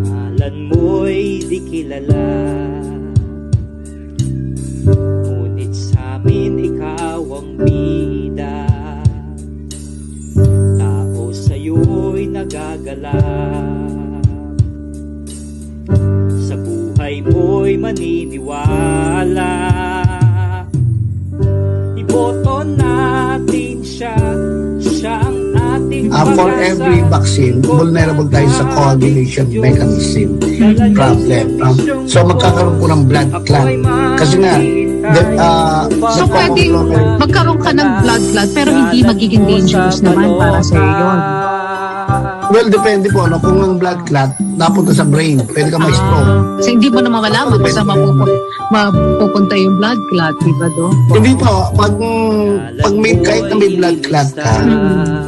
Ngalan mo'y di kilala, ngunit sa'min ikaw ang bida. Tao sa'yo'y nagagalak, sa buhay mo'y maniniwala. Iboto natin siya, siya ang ating For every vaccine, vulnerable tayo sa coagulation mechanism problem. So magkakaroon po ng blood clot. Kasi nga, So pwede magkaroon ka ng blood clot pero hindi magiging dangerous naman para sa yun. well, depende po, no? Kung ang blood clot napunta sa brain, pwede ka ma-stroke. So hindi mo naman malaman kung saan mapupunta yung blood clot, di ba do? Hindi po, pag kahit na may blood clot ka,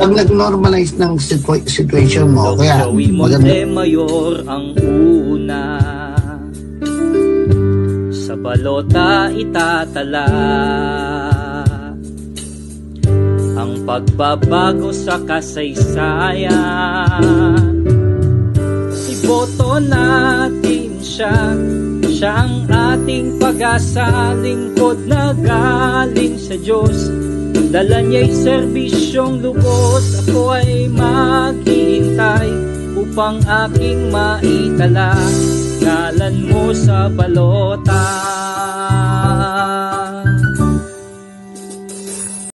pag nag-normalize ng situation mo, kaya maganda. Mayor ang una, sa balota itatala ang pagbabago sa kasaysayan. Iboto natin siya, siya ang ating pag-asa, lingkod na galing sa Diyos. Dala niya'y serbisyong lubos, ako ay maghihintay upang aking maitala ngalan mo sa balota.